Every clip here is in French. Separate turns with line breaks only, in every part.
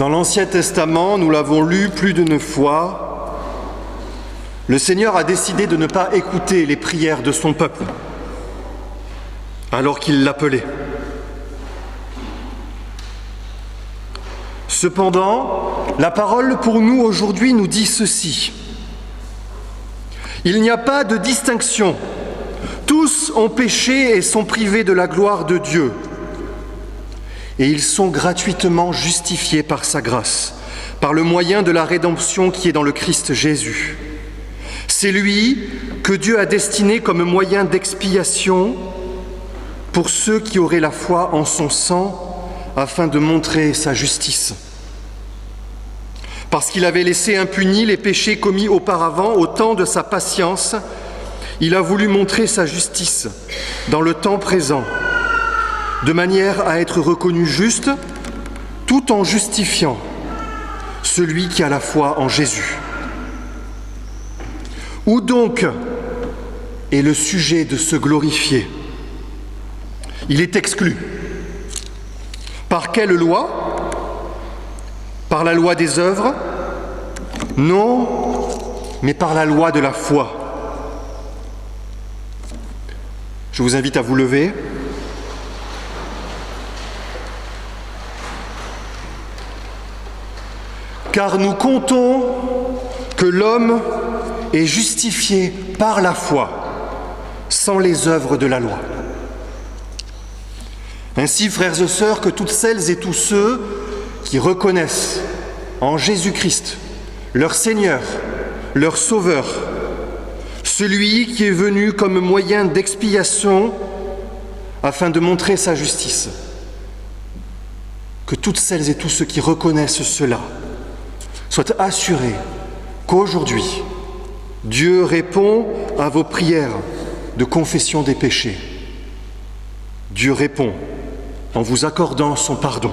Dans l'Ancien Testament, nous l'avons lu plus d'une fois, le Seigneur a décidé de ne pas écouter les prières de son peuple, alors qu'il l'appelait. Cependant, la parole pour nous aujourd'hui nous dit ceci. Il n'y a pas de distinction. Tous ont péché et sont privés de la gloire de Dieu. Et ils sont gratuitement justifiés par sa grâce, par le moyen de la rédemption qui est dans le Christ Jésus. C'est lui que Dieu a destiné comme moyen d'expiation pour ceux qui auraient la foi en son sang, afin de montrer sa justice. Parce qu'il avait laissé impunis les péchés commis auparavant au temps de sa patience, il a voulu montrer sa justice dans le temps présent, de manière à être reconnu juste, tout en justifiant celui qui a la foi en Jésus. Où donc est le sujet de se glorifier? Il est exclu. Par quelle loi? Par la loi des œuvres? Non, mais par la loi de la foi. Je vous invite à vous lever. Car nous comptons que l'homme est justifié par la foi, sans les œuvres de la loi. Ainsi, frères et sœurs, que toutes celles et tous ceux qui reconnaissent en Jésus-Christ leur Seigneur, leur Sauveur, celui qui est venu comme moyen d'expiation afin de montrer sa justice, que toutes celles et tous ceux qui reconnaissent cela soient assurés qu'aujourd'hui, Dieu répond à vos prières de confession des péchés. Dieu répond en vous accordant son pardon.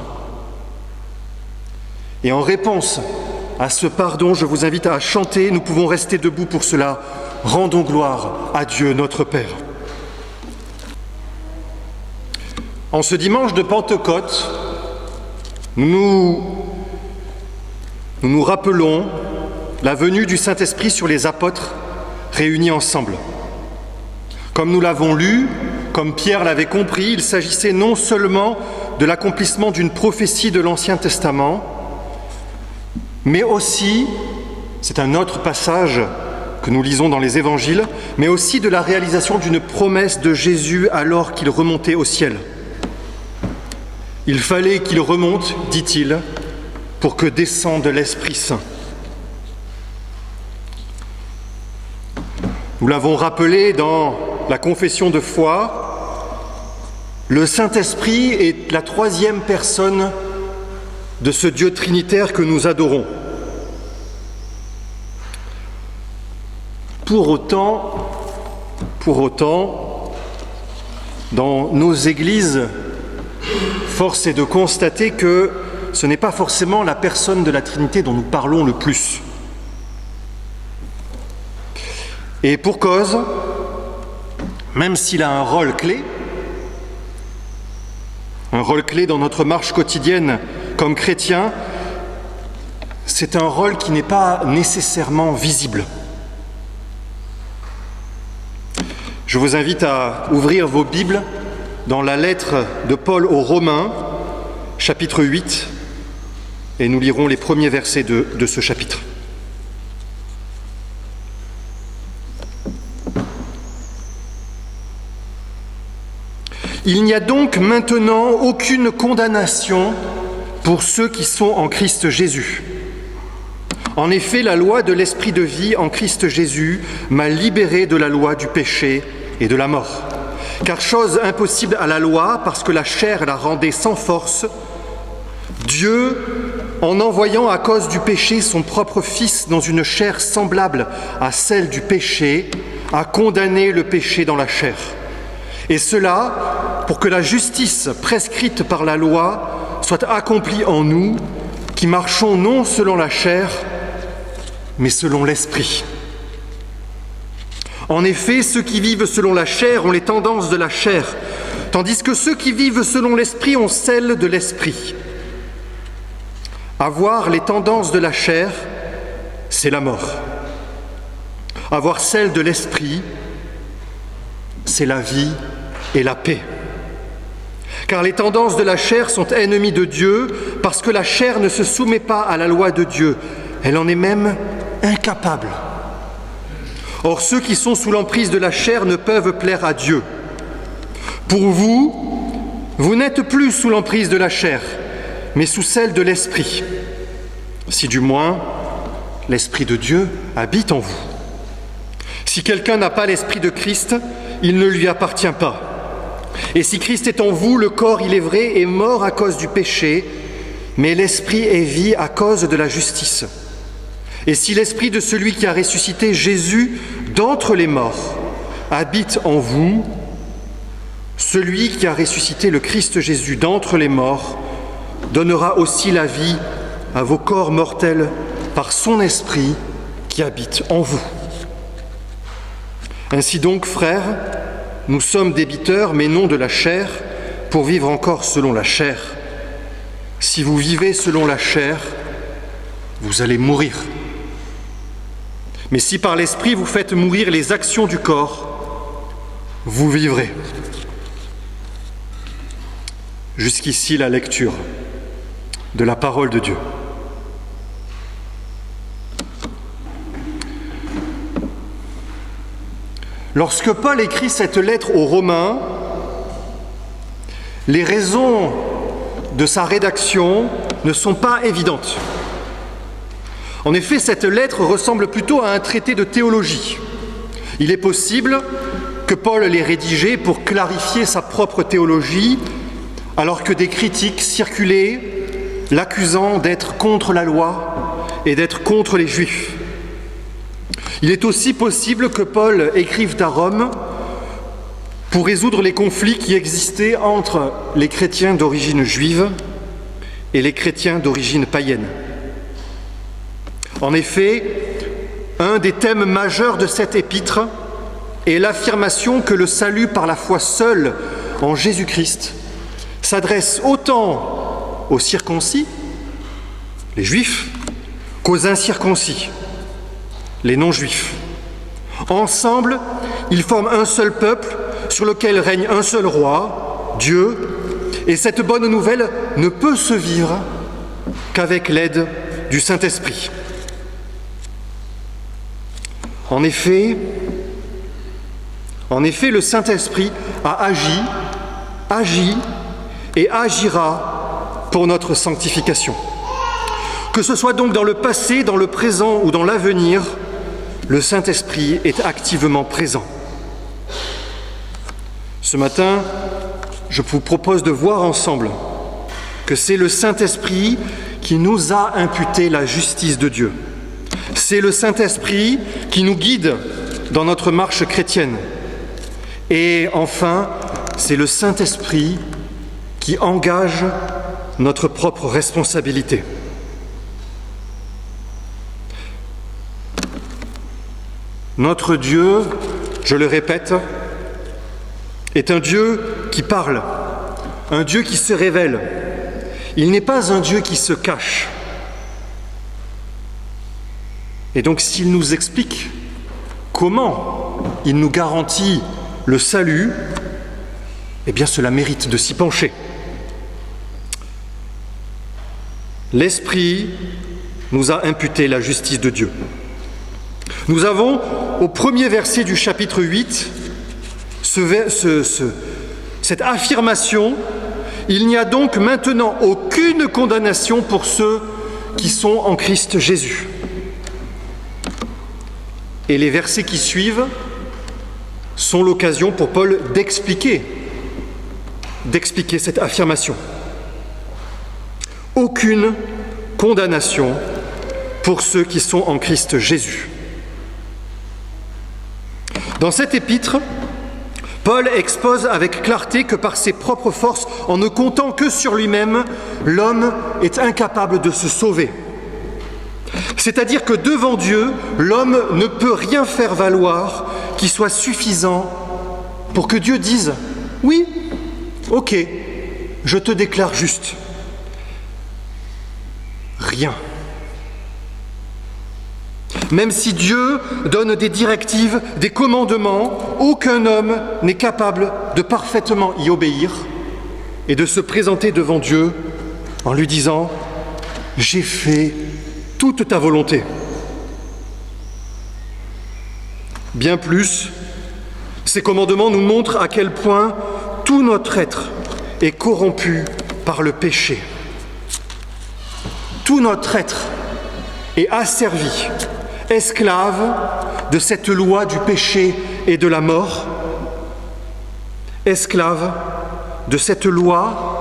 Et en réponse à ce pardon, je vous invite à chanter, nous pouvons rester debout pour cela. Rendons gloire à Dieu notre Père. En ce dimanche de Pentecôte, nous nous rappelons la venue du Saint-Esprit sur les apôtres réunis ensemble. Comme nous l'avons lu, comme Pierre l'avait compris, il s'agissait non seulement de l'accomplissement d'une prophétie de l'Ancien Testament, mais aussi, c'est un autre passage que nous lisons dans les Évangiles, mais aussi de la réalisation d'une promesse de Jésus alors qu'il remontait au ciel. Il fallait qu'il remonte, dit-il, pour que descende l'Esprit Saint. Nous l'avons rappelé dans la confession de foi, le Saint-Esprit est la troisième personne de ce Dieu trinitaire que nous adorons. Pour autant, dans nos églises, force est de constater que ce n'est pas forcément la personne de la Trinité dont nous parlons le plus. Et pour cause, même s'il a un rôle clé dans notre marche quotidienne comme chrétiens, c'est un rôle qui n'est pas nécessairement visible. Je vous invite à ouvrir vos Bibles dans la lettre de Paul aux Romains, chapitre 8, et nous lirons les premiers versets de ce chapitre. Il n'y a donc maintenant aucune condamnation pour ceux qui sont en Christ Jésus. En effet, la loi de l'Esprit de vie en Christ Jésus m'a libéré de la loi du péché et de la mort. Car chose impossible à la loi, parce que la chair la rendait sans force, Dieu, en envoyant à cause du péché son propre Fils dans une chair semblable à celle du péché, a condamné le péché dans la chair. Et cela pour que la justice prescrite par la loi soit accomplie en nous, qui marchons non selon la chair, mais selon l'Esprit. En effet, ceux qui vivent selon la chair ont les tendances de la chair, tandis que ceux qui vivent selon l'Esprit ont celles de l'Esprit. Avoir les tendances de la chair, c'est la mort. Avoir celle de l'esprit, c'est la vie et la paix. Car les tendances de la chair sont ennemies de Dieu parce que la chair ne se soumet pas à la loi de Dieu. Elle en est même incapable. Or, ceux qui sont sous l'emprise de la chair ne peuvent plaire à Dieu. Pour vous, vous n'êtes plus sous l'emprise de la chair, mais sous celle de l'esprit. Si du moins, l'esprit de Dieu habite en vous. Si quelqu'un n'a pas l'esprit de Christ, il ne lui appartient pas. Et si Christ est en vous, le corps, il est vrai, est mort à cause du péché, mais l'esprit est vie à cause de la justice. Et si l'esprit de celui qui a ressuscité Jésus d'entre les morts habite en vous, celui qui a ressuscité le Christ Jésus d'entre les morts donnera aussi la vie à vos corps mortels par son esprit qui habite en vous. Ainsi donc, frères, nous sommes débiteurs, mais non de la chair, pour vivre encore selon la chair. Si vous vivez selon la chair, vous allez mourir. Mais si par l'esprit vous faites mourir les actions du corps, vous vivrez. Jusqu'ici la lecture de la parole de Dieu. Lorsque Paul écrit cette lettre aux Romains, les raisons de sa rédaction ne sont pas évidentes. En effet, cette lettre ressemble plutôt à un traité de théologie. Il est possible que Paul l'ait rédigée pour clarifier sa propre théologie, alors que des critiques circulaient l'accusant d'être contre la loi et d'être contre les Juifs. Il est aussi possible que Paul écrive à Rome pour résoudre les conflits qui existaient entre les chrétiens d'origine juive et les chrétiens d'origine païenne. En effet, un des thèmes majeurs de cette épître est l'affirmation que le salut par la foi seule en Jésus-Christ s'adresse autant aux circoncis, les juifs, qu'aux incirconcis, les non-juifs. Ensemble, ils forment un seul peuple sur lequel règne un seul roi, Dieu, et cette bonne nouvelle ne peut se vivre qu'avec l'aide du Saint-Esprit. En effet, le Saint-Esprit a agi et agira pour notre sanctification. Que ce soit donc dans le passé, dans le présent ou dans l'avenir, le Saint-Esprit est activement présent. Ce matin, je vous propose de voir ensemble que c'est le Saint-Esprit qui nous a imputé la justice de Dieu. C'est le Saint-Esprit qui nous guide dans notre marche chrétienne. Et enfin, c'est le Saint-Esprit qui engage notre propre responsabilité. Notre Dieu, je le répète, est un Dieu qui parle, un Dieu qui se révèle. Il n'est pas un Dieu qui se cache. Et donc s'il nous explique comment il nous garantit le salut, eh bien cela mérite de s'y pencher. L'Esprit nous a imputé la justice de Dieu. Nous avons, au premier verset du chapitre 8, cette affirmation « Il n'y a donc maintenant aucune condamnation pour ceux qui sont en Christ Jésus ». Et les versets qui suivent sont l'occasion pour Paul d'expliquer cette affirmation. Aucune condamnation pour ceux qui sont en Christ Jésus. Dans cette épître, Paul expose avec clarté que par ses propres forces, en ne comptant que sur lui-même, l'homme est incapable de se sauver. C'est-à-dire que devant Dieu, l'homme ne peut rien faire valoir qui soit suffisant pour que Dieu dise « Oui, ok, je te déclare juste ». rien. Même si Dieu donne des directives, des commandements, aucun homme n'est capable de parfaitement y obéir et de se présenter devant Dieu en lui disant « J'ai fait toute ta volonté ». Bien plus, ces commandements nous montrent à quel point tout notre être est corrompu par le péché. Tout notre être est asservi, esclave de cette loi du péché et de la mort, esclave de cette loi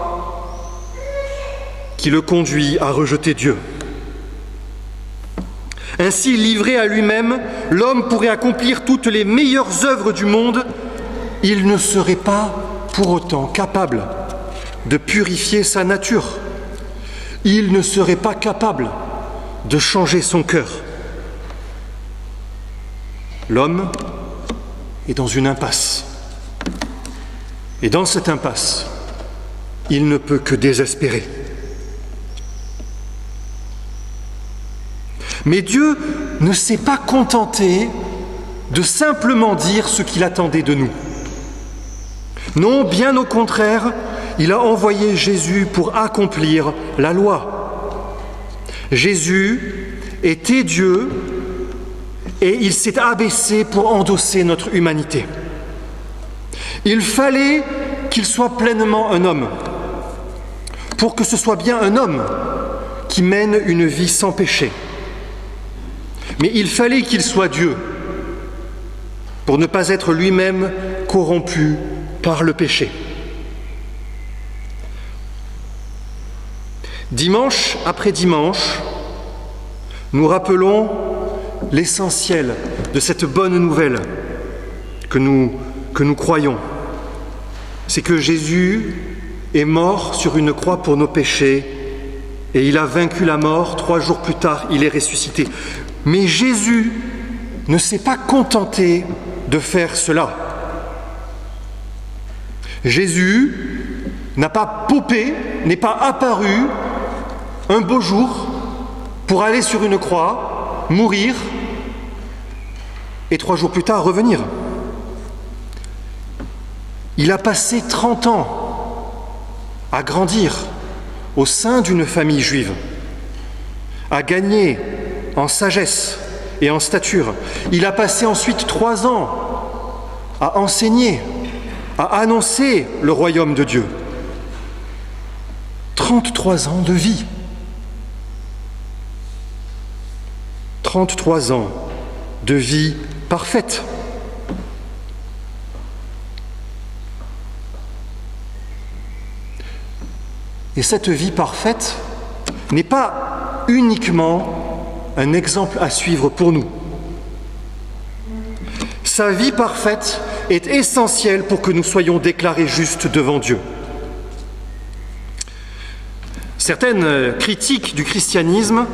qui le conduit à rejeter Dieu. Ainsi, livré à lui-même, l'homme pourrait accomplir toutes les meilleures œuvres du monde, il ne serait pas pour autant capable de purifier sa nature. Il ne serait pas capable de changer son cœur. L'homme est dans une impasse. Et dans cette impasse, il ne peut que désespérer. Mais Dieu ne s'est pas contenté de simplement dire ce qu'il attendait de nous. Non, bien au contraire, il a envoyé Jésus pour accomplir la loi. Jésus était Dieu et il s'est abaissé pour endosser notre humanité. Il fallait qu'il soit pleinement un homme, pour que ce soit bien un homme qui mène une vie sans péché. Mais il fallait qu'il soit Dieu, pour ne pas être lui-même corrompu par le péché. Dimanche après dimanche, nous rappelons l'essentiel de cette bonne nouvelle que nous croyons. C'est que Jésus est mort sur une croix pour nos péchés et il a vaincu la mort. 3 jours plus tard, il est ressuscité. Mais Jésus ne s'est pas contenté de faire cela. Jésus n'a pas popé, n'est pas apparu un beau jour pour aller sur une croix, mourir et 3 jours plus tard revenir. Il a passé 30 ans à grandir au sein d'une famille juive, à gagner en sagesse et en stature. Il a passé ensuite 3 ans à enseigner, à annoncer le royaume de Dieu. 33 ans de vie. 33 ans de vie parfaite. Et cette vie parfaite n'est pas uniquement un exemple à suivre pour nous. Sa vie parfaite est essentielle pour que nous soyons déclarés justes devant Dieu. Certaines critiques du christianisme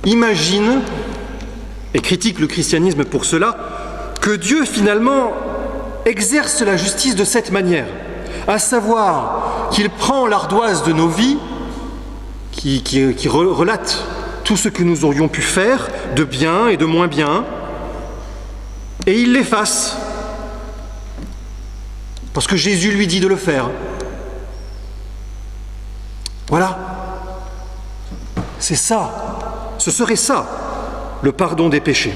imaginent, et critiquent le christianisme pour cela, que Dieu finalement exerce la justice de cette manière, à savoir qu'il prend l'ardoise de nos vies, qui relate tout ce que nous aurions pu faire, de bien et de moins bien, et il l'efface, parce que Jésus lui dit de le faire. Voilà. C'est ça. Ce serait ça, le pardon des péchés.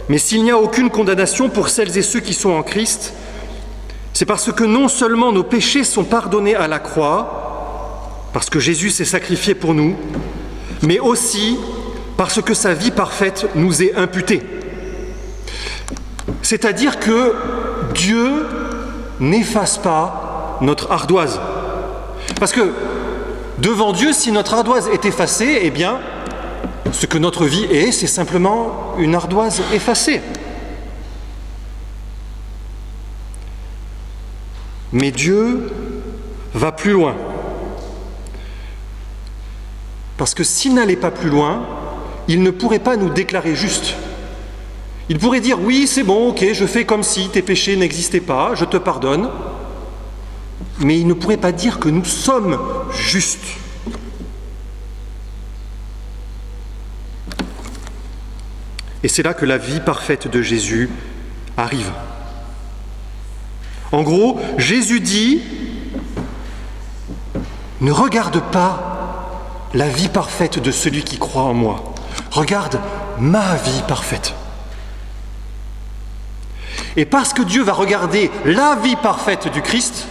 Mais s'il n'y a aucune condamnation pour celles et ceux qui sont en Christ, c'est parce que non seulement nos péchés sont pardonnés à la croix, parce que Jésus s'est sacrifié pour nous, mais aussi parce que sa vie parfaite nous est imputée. C'est-à-dire que Dieu n'efface pas notre ardoise. Parce que devant Dieu, si notre ardoise est effacée, eh bien, ce que notre vie est, c'est simplement une ardoise effacée. Mais Dieu va plus loin. Parce que s'il n'allait pas plus loin, il ne pourrait pas nous déclarer justes. Il pourrait dire, oui, c'est bon, ok, je fais comme si tes péchés n'existaient pas, je te pardonne. mais il ne pourrait pas dire que nous sommes justes. Et c'est là que la vie parfaite de Jésus arrive. En gros, Jésus dit « Ne regarde pas la vie parfaite de celui qui croit en moi. Regarde ma vie parfaite. » Et parce que Dieu va regarder la vie parfaite du Christ,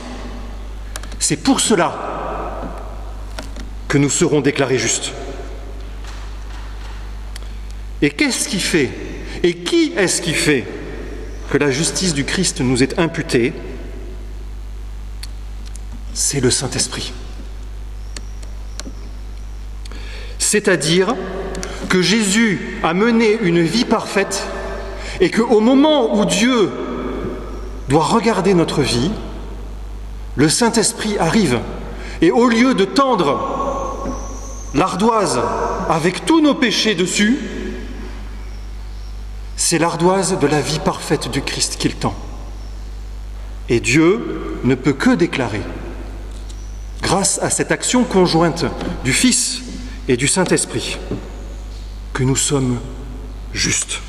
c'est pour cela que nous serons déclarés justes. Et qu'est-ce qui fait, et qui est-ce qui fait que la justice du Christ nous est imputée? C'est le Saint-Esprit. C'est-à-dire que Jésus a mené une vie parfaite et qu'au moment où Dieu doit regarder notre vie, le Saint-Esprit arrive et au lieu de tendre l'ardoise avec tous nos péchés dessus, c'est l'ardoise de la vie parfaite du Christ qu'il tend. Et Dieu ne peut que déclarer, grâce à cette action conjointe du Fils et du Saint-Esprit, que nous sommes justes.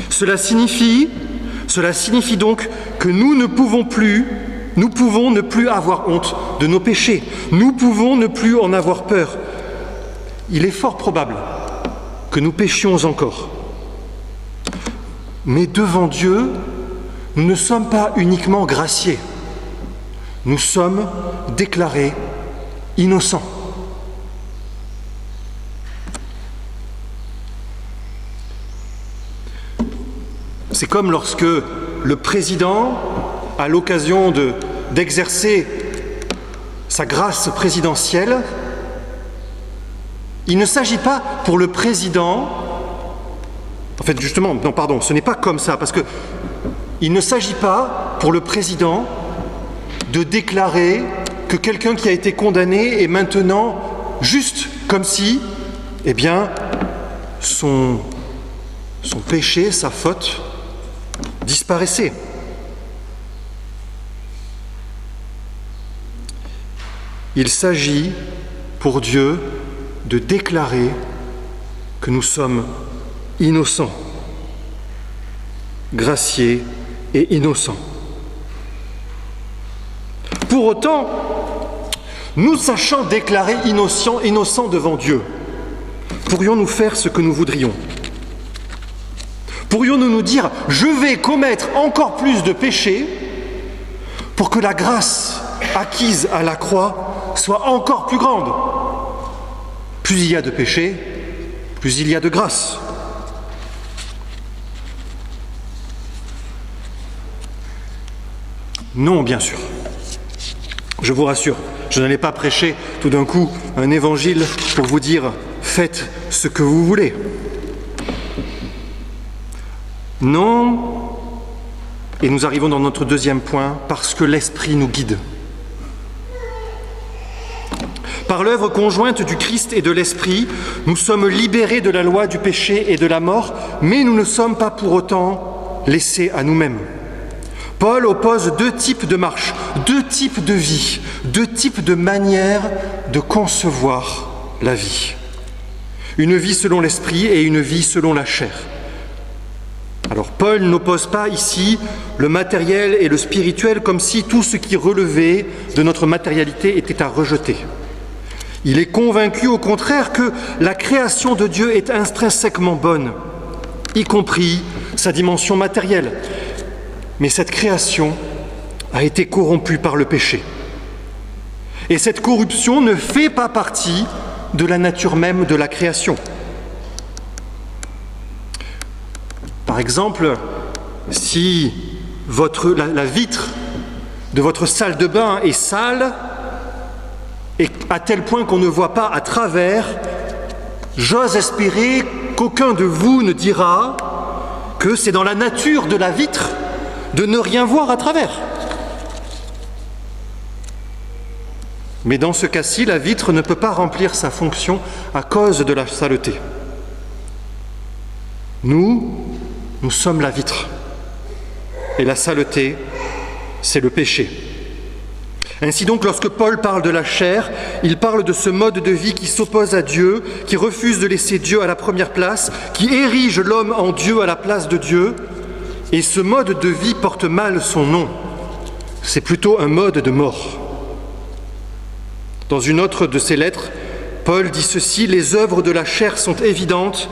Cela signifie donc que nous pouvons ne plus avoir honte de nos péchés. Nous pouvons ne plus en avoir peur. Il est fort probable que nous péchions encore. Mais devant Dieu, nous ne sommes pas uniquement graciés. Nous sommes déclarés innocents. C'est comme lorsque le président a l'occasion d'exercer sa grâce présidentielle. Il ne s'agit pas pour le président, ce n'est pas comme ça, parce que il ne s'agit pas pour le président de déclarer que quelqu'un qui a été condamné est maintenant juste, comme si, son péché, sa faute, disparaissait. Il s'agit pour Dieu de déclarer que nous sommes innocents, graciés et innocents. Pour autant, nous sachant déclarer innocents devant Dieu, pourrions-nous faire ce que nous voudrions? Pourrions-nous nous dire « Je vais commettre encore plus de péchés pour que la grâce acquise à la croix soit encore plus grande ?» Plus il y a de péchés, plus il y a de grâce. Non, bien sûr. Je vous rassure, je n'allais pas prêcher tout d'un coup un évangile pour vous dire « Faites ce que vous voulez ». Non, et nous arrivons dans notre deuxième point, parce que l'Esprit nous guide. Par l'œuvre conjointe du Christ et de l'Esprit, nous sommes libérés de la loi du péché et de la mort, mais nous ne sommes pas pour autant laissés à nous-mêmes. Paul oppose deux types de marche, deux types de vie, deux types de manières de concevoir la vie. Une vie selon l'Esprit et une vie selon la chair. Alors Paul n'oppose pas ici le matériel et le spirituel comme si tout ce qui relevait de notre matérialité était à rejeter. Il est convaincu au contraire que la création de Dieu est intrinsèquement bonne, y compris sa dimension matérielle. Mais cette création a été corrompue par le péché. Et cette corruption ne fait pas partie de la nature même de la création. Par exemple, si la vitre de votre salle de bain est sale, et à tel point qu'on ne voit pas à travers, j'ose espérer qu'aucun de vous ne dira que c'est dans la nature de la vitre de ne rien voir à travers. Mais dans ce cas-ci, la vitre ne peut pas remplir sa fonction à cause de la saleté. Nous sommes la vitre. Et la saleté, c'est le péché. Ainsi donc, lorsque Paul parle de la chair, il parle de ce mode de vie qui s'oppose à Dieu, qui refuse de laisser Dieu à la première place, qui érige l'homme en Dieu à la place de Dieu. Et ce mode de vie porte mal son nom. C'est plutôt un mode de mort. Dans une autre de ses lettres, Paul dit ceci: « Les œuvres de la chair sont évidentes.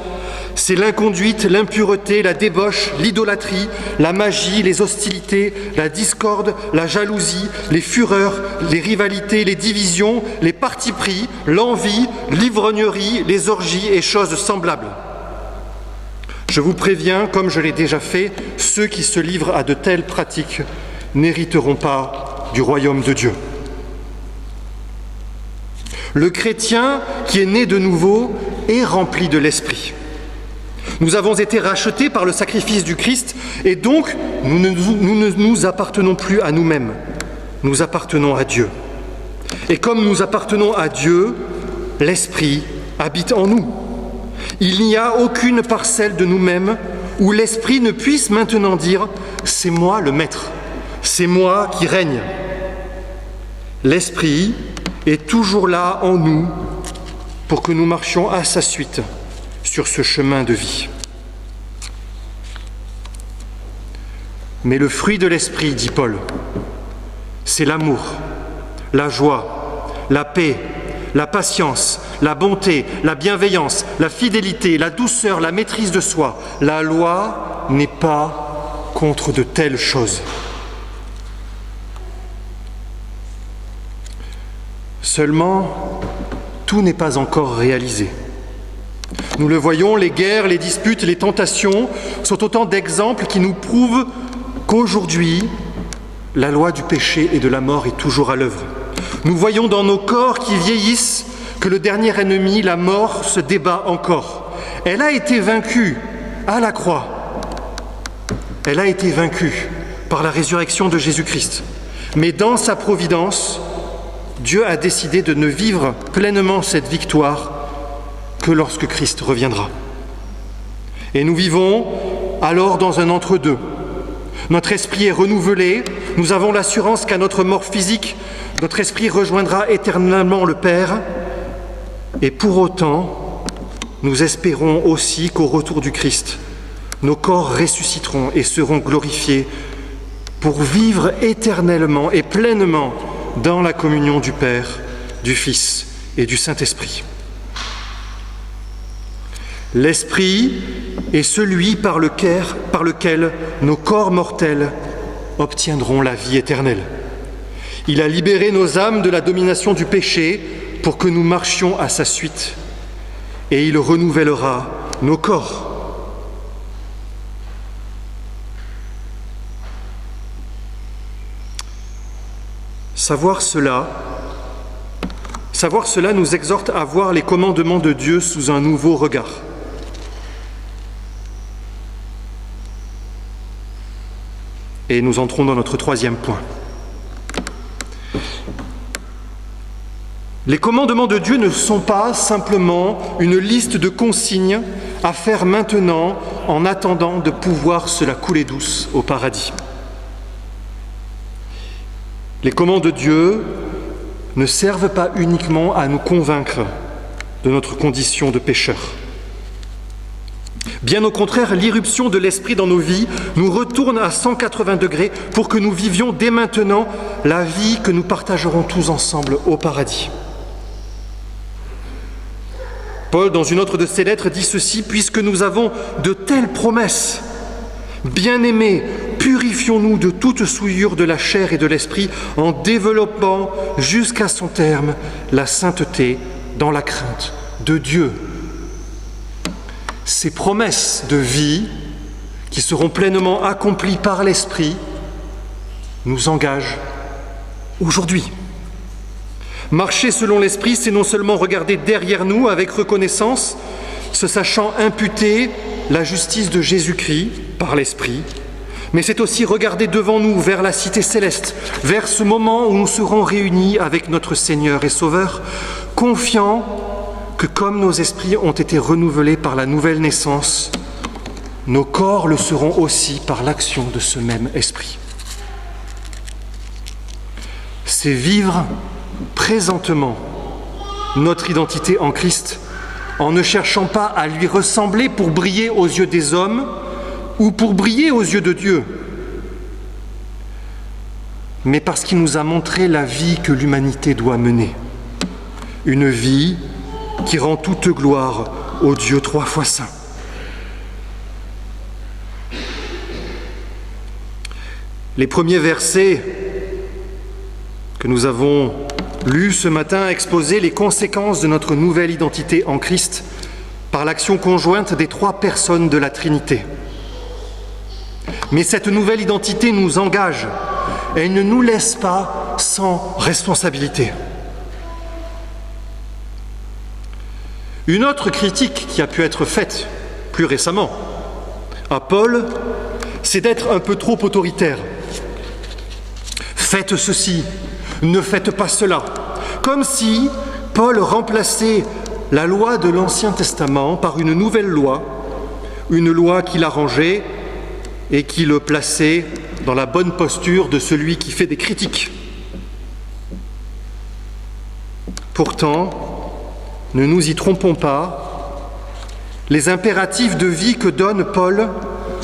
C'est l'inconduite, l'impureté, la débauche, l'idolâtrie, la magie, les hostilités, la discorde, la jalousie, les fureurs, les rivalités, les divisions, les partis pris, l'envie, l'ivrognerie, les orgies et choses semblables. Je vous préviens, comme je l'ai déjà fait, ceux qui se livrent à de telles pratiques n'hériteront pas du royaume de Dieu. » Le chrétien qui est né de nouveau est rempli de l'Esprit. Nous avons été rachetés par le sacrifice du Christ et donc nous ne nous appartenons plus à nous-mêmes, nous appartenons à Dieu. Et comme nous appartenons à Dieu, l'Esprit habite en nous. Il n'y a aucune parcelle de nous-mêmes où l'Esprit ne puisse maintenant dire « c'est moi le Maître, c'est moi qui règne ». L'Esprit est toujours là en nous pour que nous marchions à sa suite sur ce chemin de vie. Mais le fruit de l'Esprit, dit Paul, c'est l'amour, la joie, la paix, la patience, la bonté, la bienveillance, la fidélité, la douceur, la maîtrise de soi. La loi n'est pas contre de telles choses. Seulement, tout n'est pas encore réalisé. Nous le voyons, les guerres, les disputes, les tentations sont autant d'exemples qui nous prouvent qu'aujourd'hui, la loi du péché et de la mort est toujours à l'œuvre. Nous voyons dans nos corps qui vieillissent que le dernier ennemi, la mort, se débat encore. Elle a été vaincue à la croix. Elle a été vaincue par la résurrection de Jésus-Christ. Mais dans sa providence, Dieu a décidé de ne vivre pleinement cette victoire que lorsque Christ reviendra. Et nous vivons alors dans un entre-deux. Notre esprit est renouvelé, nous avons l'assurance qu'à notre mort physique, notre esprit rejoindra éternellement le Père. Et pour autant, nous espérons aussi qu'au retour du Christ, nos corps ressusciteront et seront glorifiés pour vivre éternellement et pleinement dans la communion du Père, du Fils et du Saint-Esprit. L'Esprit est celui par lequel nos corps mortels obtiendront la vie éternelle. Il a libéré nos âmes de la domination du péché pour que nous marchions à sa suite, et il renouvellera nos corps. Savoir cela nous exhorte à voir les commandements de Dieu sous un nouveau regard. Et nous entrons dans notre troisième point. Les commandements de Dieu ne sont pas simplement une liste de consignes à faire maintenant en attendant de pouvoir se la couler douce au paradis. Les commandements de Dieu ne servent pas uniquement à nous convaincre de notre condition de pécheur. Bien au contraire, l'irruption de l'Esprit dans nos vies nous retourne à 180 degrés pour que nous vivions dès maintenant la vie que nous partagerons tous ensemble au paradis. Paul, dans une autre de ses lettres, dit ceci: « Puisque nous avons de telles promesses, bien-aimés, purifions-nous de toute souillure de la chair et de l'esprit en développant jusqu'à son terme la sainteté dans la crainte de Dieu. » Ces promesses de vie qui seront pleinement accomplies par l'Esprit nous engagent aujourd'hui. Marcher selon l'Esprit, c'est non seulement regarder derrière nous avec reconnaissance, se sachant imputer la justice de Jésus-Christ par l'Esprit, mais c'est aussi regarder devant nous vers la cité céleste, vers ce moment où nous serons réunis avec notre Seigneur et Sauveur, confiants que comme nos esprits ont été renouvelés par la nouvelle naissance, nos corps le seront aussi par l'action de ce même Esprit. c'est vivre présentement notre identité en Christ en ne cherchant pas à lui ressembler pour briller aux yeux des hommes ou pour briller aux yeux de Dieu, mais parce qu'il nous a montré la vie que l'humanité doit mener, une vie qui rend toute gloire au Dieu trois fois saint. Les premiers versets que nous avons lus ce matin exposaient les conséquences de notre nouvelle identité en Christ par l'action conjointe des trois personnes de la Trinité. Mais cette nouvelle identité nous engage et elle ne nous laisse pas sans responsabilité. Une autre critique qui a pu être faite plus récemment à Paul, c'est d'être un peu trop autoritaire. Faites ceci, ne faites pas cela. Comme si Paul remplaçait la loi de l'Ancien Testament par une nouvelle loi, une loi qu'il arrangeait et qui le plaçait dans la bonne posture de celui qui fait des critiques. Pourtant, ne nous y trompons pas, les impératifs de vie que donne Paul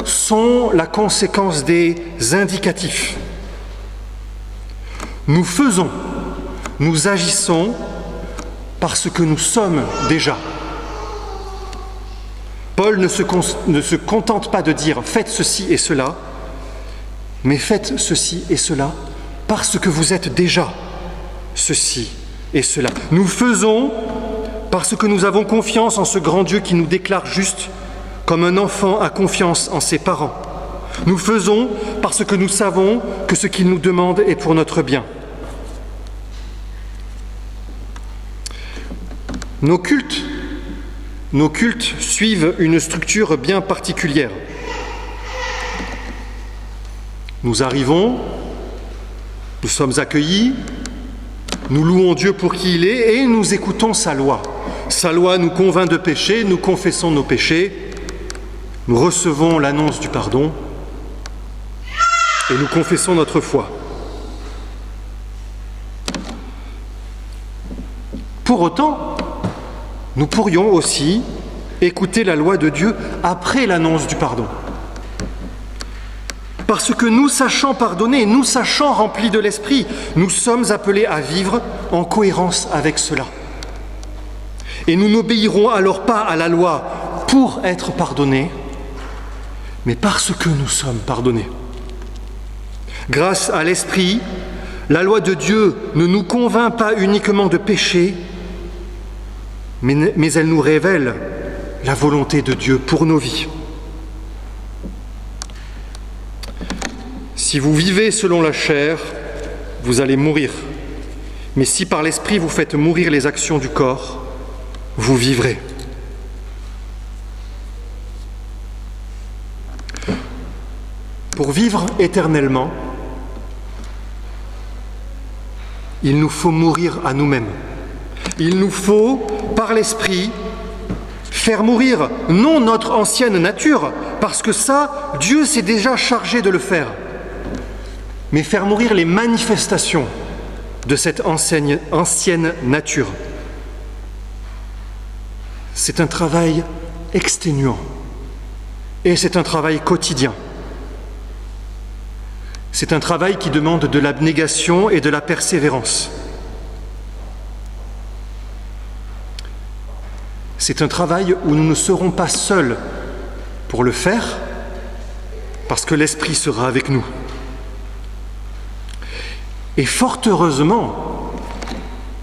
sont la conséquence des indicatifs. Nous faisons, nous agissons parce que nous sommes déjà. Paul ne se contente pas de dire « faites ceci et cela », mais faites ceci et cela parce que vous êtes déjà ceci et cela. Nous faisons parce que nous avons confiance en ce grand Dieu qui nous déclare juste, comme un enfant a confiance en ses parents. Nous faisons parce que nous savons que ce qu'il nous demande est pour notre bien. Nos cultes suivent une structure bien particulière. Nous arrivons, nous sommes accueillis, nous louons Dieu pour qui il est et nous écoutons sa loi. Sa loi nous convainc de péché, nous confessons nos péchés, nous recevons l'annonce du pardon et nous confessons notre foi. Pour autant, nous pourrions aussi écouter la loi de Dieu après l'annonce du pardon. Parce que nous sachant pardonner, nous sachant remplis de l'Esprit, nous sommes appelés à vivre en cohérence avec cela. Et nous n'obéirons alors pas à la loi pour être pardonnés, mais parce que nous sommes pardonnés. Grâce à l'Esprit, la loi de Dieu ne nous convainc pas uniquement de péché, mais elle nous révèle la volonté de Dieu pour nos vies. Si vous vivez selon la chair, vous allez mourir. Mais si par l'Esprit vous faites mourir les actions du corps, vous vivrez. Pour vivre éternellement, il nous faut mourir à nous-mêmes. Il nous faut, par l'Esprit, faire mourir non notre ancienne nature, parce que ça, Dieu s'est déjà chargé de le faire, mais faire mourir les manifestations de cette ancienne nature. C'est un travail exténuant et c'est un travail quotidien. C'est un travail qui demande de l'abnégation et de la persévérance. C'est un travail où nous ne serons pas seuls pour le faire, parce que l'Esprit sera avec nous. Et fort heureusement,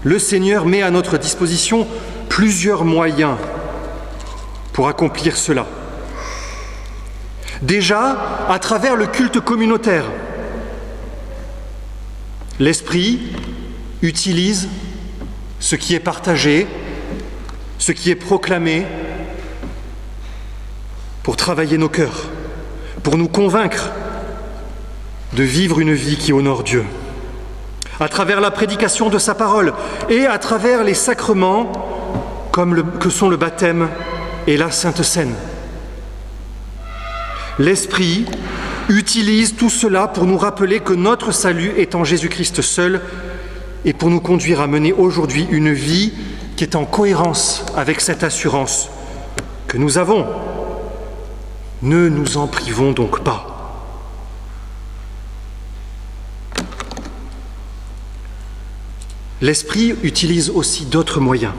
le Seigneur met à notre disposition plusieurs moyens pour accomplir cela. Déjà, à travers le culte communautaire, l'Esprit utilise ce qui est partagé, ce qui est proclamé, pour travailler nos cœurs, pour nous convaincre de vivre une vie qui honore Dieu. À travers la prédication de sa parole et à travers les sacrements que sont le baptême et la Sainte Seine. L'Esprit utilise tout cela pour nous rappeler que notre salut est en Jésus-Christ seul et pour nous conduire à mener aujourd'hui une vie qui est en cohérence avec cette assurance que nous avons. Ne nous en privons donc pas. L'Esprit utilise aussi d'autres moyens.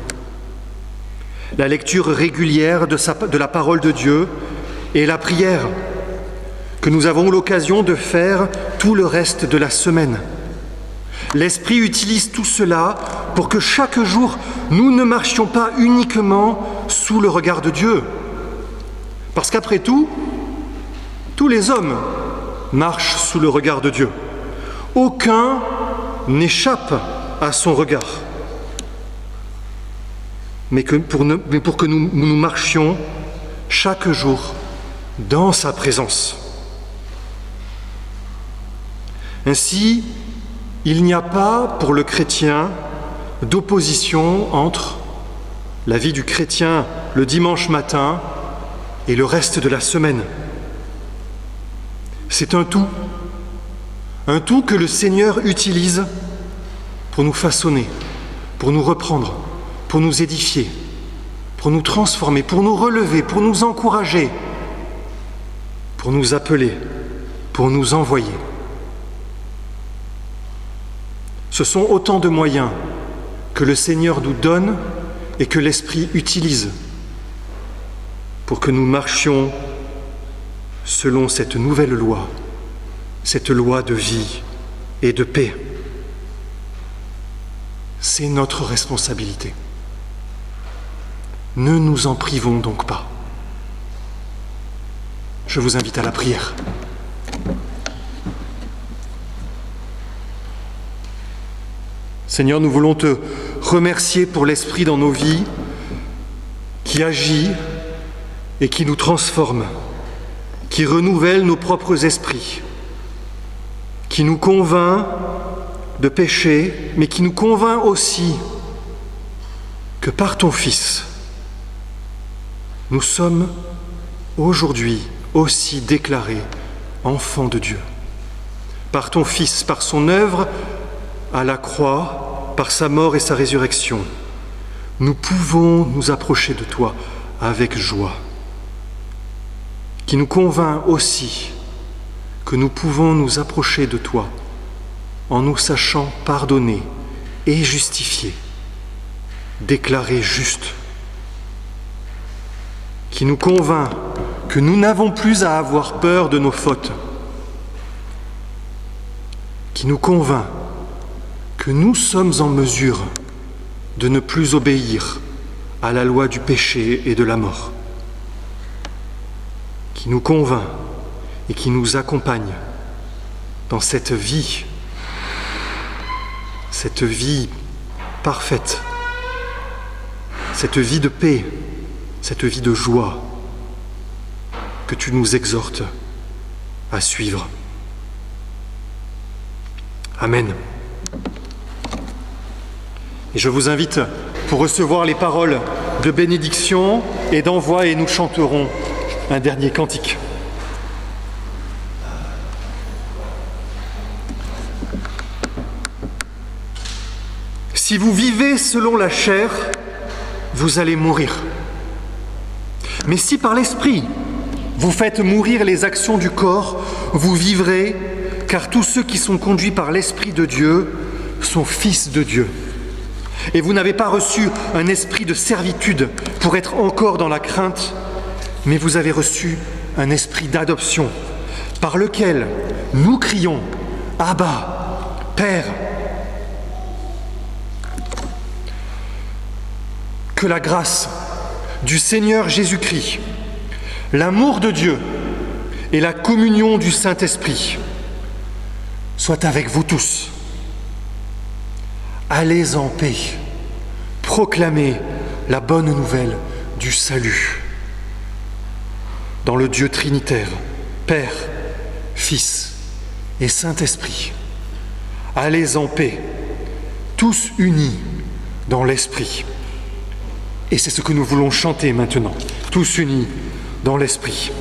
La lecture régulière de la parole de Dieu et la prière que nous avons l'occasion de faire tout le reste de la semaine. L'Esprit utilise tout cela pour que chaque jour, nous ne marchions pas uniquement sous le regard de Dieu. Parce qu'après tout, tous les hommes marchent sous le regard de Dieu. Aucun n'échappe à son regard. Mais pour que nous marchions chaque jour dans sa présence. Ainsi, il n'y a pas pour le chrétien d'opposition entre la vie du chrétien le dimanche matin et le reste de la semaine. C'est un tout que le Seigneur utilise pour nous façonner, pour nous reprendre, pour nous édifier, pour nous transformer, pour nous relever, pour nous encourager, pour nous appeler, pour nous envoyer. Ce sont autant de moyens que le Seigneur nous donne et que l'Esprit utilise pour que nous marchions selon cette nouvelle loi, cette loi de vie et de paix. C'est notre responsabilité. Ne nous en privons donc pas. Je vous invite à la prière. Seigneur, nous voulons te remercier pour l'Esprit dans nos vies qui agit et qui nous transforme, qui renouvelle nos propres esprits, qui nous convainc de péché, mais qui nous convainc aussi que par ton Fils, nous sommes aujourd'hui aussi déclarés enfants de Dieu. Par ton Fils, par son œuvre à la croix, par sa mort et sa résurrection, nous pouvons nous approcher de toi avec joie, qui nous convainc aussi que nous pouvons nous approcher de toi en nous sachant pardonnés et justifiés, déclarés justes, qui nous convainc que nous n'avons plus à avoir peur de nos fautes, qui nous convainc que nous sommes en mesure de ne plus obéir à la loi du péché et de la mort, qui nous convainc et qui nous accompagne dans cette vie parfaite, cette vie de paix, cette vie de joie que tu nous exhortes à suivre. Amen. Et je vous invite pour recevoir les paroles de bénédiction et d'envoi, et nous chanterons un dernier cantique. Si vous vivez selon la chair, vous allez mourir. Mais si par l'Esprit, vous faites mourir les actions du corps, vous vivrez, car tous ceux qui sont conduits par l'Esprit de Dieu sont fils de Dieu. Et vous n'avez pas reçu un esprit de servitude pour être encore dans la crainte, mais vous avez reçu un esprit d'adoption, par lequel nous crions « Abba, Père ». Que la grâce du Seigneur Jésus-Christ, l'amour de Dieu et la communion du Saint-Esprit soient avec vous tous. Allez en paix, proclamez la bonne nouvelle du salut dans le Dieu trinitaire, Père, Fils et Saint-Esprit. Allez en paix, tous unis dans l'Esprit. Et c'est ce que nous voulons chanter maintenant, tous unis dans l'Esprit.